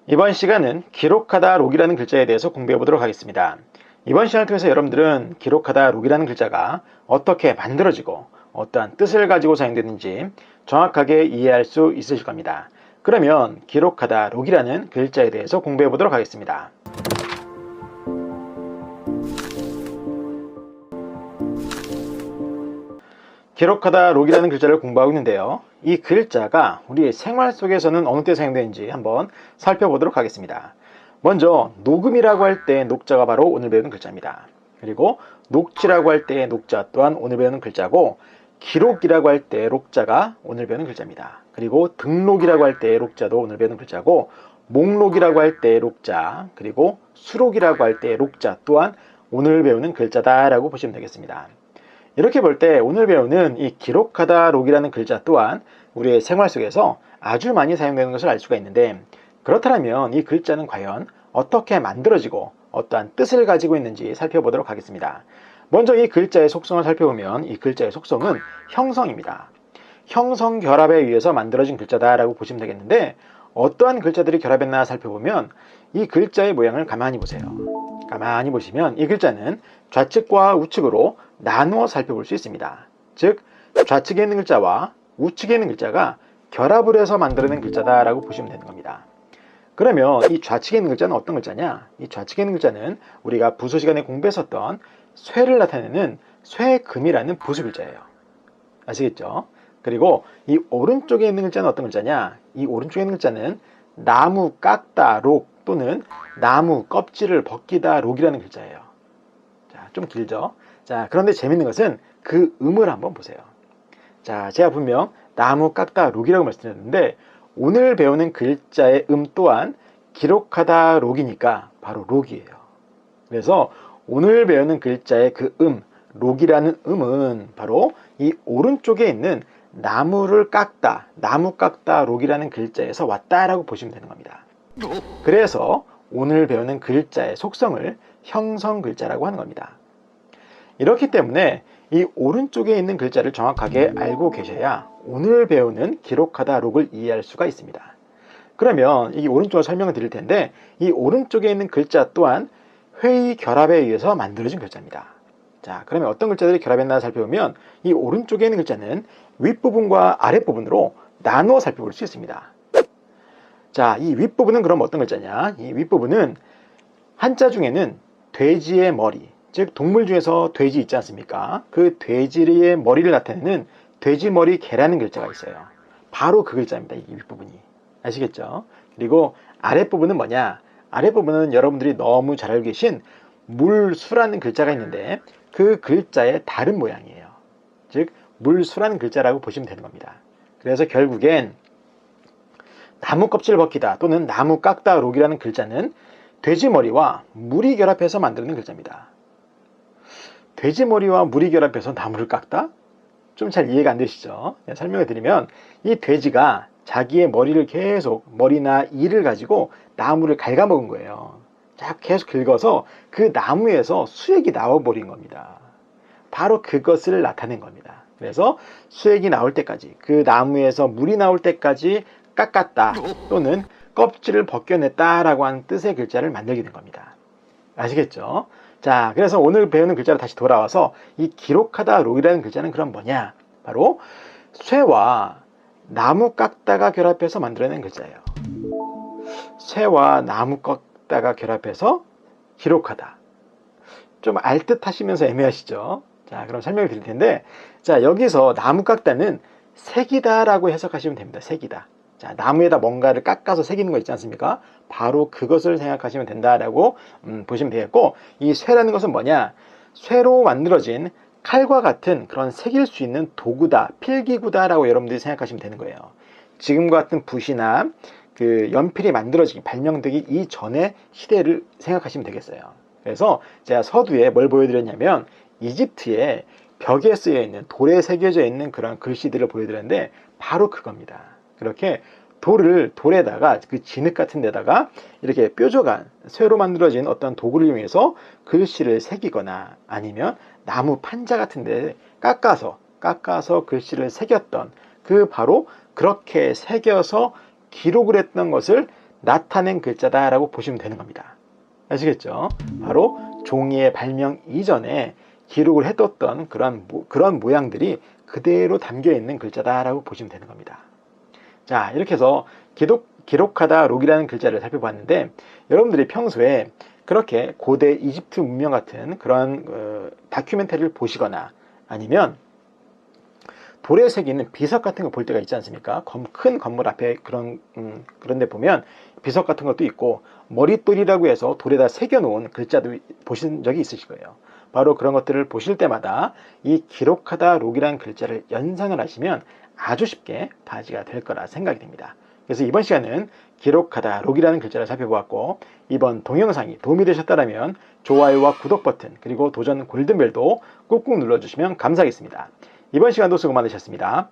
이번 시간은 기록하다 록이라는 글자에 대해서 공부해 보도록 하겠습니다. 이번 시간을 통해서 여러분들은 기록하다 록이라는 글자가 어떻게 만들어지고 어떠한 뜻을 가지고 사용되는지 정확하게 이해할 수 있으실 겁니다. 그러면 기록하다 록이라는 글자에 대해서 공부해 보도록 하겠습니다. 기록하다 록이라는 글자를 공부하고 있는데요. 이 글자가 우리의 생활 속에서는 어느 때 사용되는지 한번 살펴보도록 하겠습니다. 먼저 녹음이라고 할 때 녹자가 바로 오늘 배우는 글자입니다. 그리고 녹취라고 할 때 녹자 또한 오늘 배우는 글자고, 기록이라고 할 때 록자가 오늘 배우는 글자입니다. 그리고 등록이라고 할 때 록자도 오늘 배우는 글자고, 목록이라고 할 때 록자, 그리고 수록이라고 할 때 록자 또한 오늘 배우는 글자다라고 보시면 되겠습니다. 이렇게 볼 때 오늘 배우는 이 기록하다 록이라는 글자 또한 우리의 생활 속에서 아주 많이 사용되는 것을 알 수가 있는데, 그렇다면 이 글자는 과연 어떻게 만들어지고 어떠한 뜻을 가지고 있는지 살펴보도록 하겠습니다. 먼저 이 글자의 속성을 살펴보면 이 글자의 속성은 형성입니다. 형성 결합에 의해서 만들어진 글자다라고 보시면 되겠는데, 어떠한 글자들이 결합했나 살펴보면 이 글자의 모양을 가만히 보세요. 가만히 보시면 이 글자는 좌측과 우측으로 나누어 살펴볼 수 있습니다. 즉, 좌측에 있는 글자와 우측에 있는 글자가 결합을 해서 만들어낸 글자다라고 보시면 되는 겁니다. 그러면 이 좌측에 있는 글자는 어떤 글자냐? 이 좌측에 있는 글자는 우리가 부수 시간에 공부했었던 쇠를 나타내는 쇠금이라는 부수 글자예요. 아시겠죠? 그리고 이 오른쪽에 있는 글자는 어떤 글자냐? 이 오른쪽에 있는 글자는 나무 깎다 록 또는 나무 껍질을 벗기다 록이라는 글자예요. 자, 좀 길죠? 자, 그런데 재밌는 것은 그 음을 한번 보세요. 자, 제가 분명 나무 깎다 록이라고 말씀드렸는데, 오늘 배우는 글자의 또한 기록하다 록이니까 바로 록이에요. 그래서 오늘 배우는 글자의 그 록이라는 음은 바로 이 오른쪽에 있는 나무를 깎다, 나무 깎다 록이라는 글자에서 왔다라고 보시면 되는 겁니다. 그래서 오늘 배우는 글자의 속성을 형성 글자라고 하는 겁니다. 이렇기 때문에 이 오른쪽에 있는 글자를 정확하게 알고 계셔야 오늘 배우는 기록하다 록을 이해할 수가 있습니다. 그러면 이 오른쪽을 설명을 드릴 텐데, 이 오른쪽에 있는 글자 또한 회의 결합에 의해서 만들어진 글자입니다. 자, 그러면 어떤 글자들이 결합했나 살펴보면 이 오른쪽에 있는 글자는 윗부분과 아랫부분으로 나누어 살펴볼 수 있습니다. 자, 이 윗부분은 그럼 어떤 글자냐? 이 윗부분은 한자 중에는 돼지의 머리, 즉 동물 중에서 돼지 있지 않습니까? 그 돼지의 머리를 나타내는 돼지머리 개라는 글자가 있어요. 바로 그 글자입니다. 이 윗부분이. 아시겠죠? 그리고 아랫부분은 뭐냐? 아랫부분은 여러분들이 너무 잘 알고 계신 물수라는 글자가 있는데, 그 글자의 다른 모양이에요. 즉 물수라는 글자라고 보시면 되는 겁니다. 그래서 결국엔 나무 껍질 벗기다 또는 나무 깎다 록이라는 글자는 돼지머리와 물이 결합해서 만드는 글자입니다. 돼지머리와 물이 결합해서 나무를 깎다? 좀 잘 이해가 안 되시죠? 설명을 드리면 이 돼지가 자기의 머리를 계속, 머리나 이를 가지고 나무를 갉아먹은 거예요. 자, 계속 긁어서 그 나무에서 수액이 나와버린 겁니다. 바로 그것을 나타낸 겁니다. 그래서 수액이 나올 때까지, 그 나무에서 물이 나올 때까지 깎았다 또는 껍질을 벗겨냈다라고 하는 뜻의 글자를 만들게 된 겁니다. 아시겠죠? 자, 그래서 오늘 배우는 글자로 다시 돌아와서 이 기록하다 록이라는 글자는 그럼 뭐냐? 바로 쇠와 나무 깎다가 결합해서 만들어낸 글자예요. 쇠와 나무 깎다가 결합해서 기록하다. 좀 알듯 하시면서 애매하시죠? 자, 그럼 설명을 드릴 텐데, 자, 여기서 나무 깎다는 색이다라고 해석하시면 됩니다. 색이다. 자, 나무에다 뭔가를 깎아서 새기는 거 있지 않습니까? 바로 그것을 생각하시면 된다라고 보시면 되겠고, 이 쇠라는 것은 뭐냐? 쇠로 만들어진 칼과 같은 그런 새길 수 있는 도구다, 필기구다라고 여러분들이 생각하시면 되는 거예요. 지금과 같은 붓이나 그 연필이 만들어지기, 발명되기 이전의 시대를 생각하시면 되겠어요. 그래서 제가 서두에 뭘 보여드렸냐면, 이집트의 벽에 쓰여 있는, 돌에 새겨져 있는 그런 글씨들을 보여드렸는데 바로 그겁니다. 그렇게 돌에다가 그 진흙 같은 데다가 이렇게 뾰족한 쇠로 만들어진 어떤 도구를 이용해서 글씨를 새기거나 아니면 나무 판자 같은 데 깎아서 글씨를 새겼던, 그 바로 그렇게 새겨서 기록을 했던 것을 나타낸 글자다라고 보시면 되는 겁니다. 아시겠죠? 바로 종이의 발명 이전에 기록을 해뒀던 그런 모양들이 그대로 담겨있는 글자다라고 보시면 되는 겁니다. 자, 이렇게 해서 기록하다 록이라는 글자를 살펴봤는데, 여러분들이 평소에 그렇게 고대 이집트 문명 같은 그런 다큐멘터리를 보시거나 아니면 돌에 새기는 비석 같은 거 볼 때가 있지 않습니까? 큰 건물 앞에 그런 데 보면 비석 같은 것도 있고, 머릿돌이라고 해서 돌에다 새겨놓은 글자도 보신 적이 있으실 거예요. 바로 그런 것들을 보실 때마다 이 기록하다 록이라는 글자를 연상을 하시면 아주 쉽게 바지가 될 거라 생각이 됩니다. 그래서 이번 시간은 기록하다 록이라는 글자를 살펴보았고, 이번 동영상이 도움이 되셨다면 좋아요와 구독 버튼, 그리고 도전 골든벨도 꾹꾹 눌러주시면 감사하겠습니다. 이번 시간도 수고 많으셨습니다.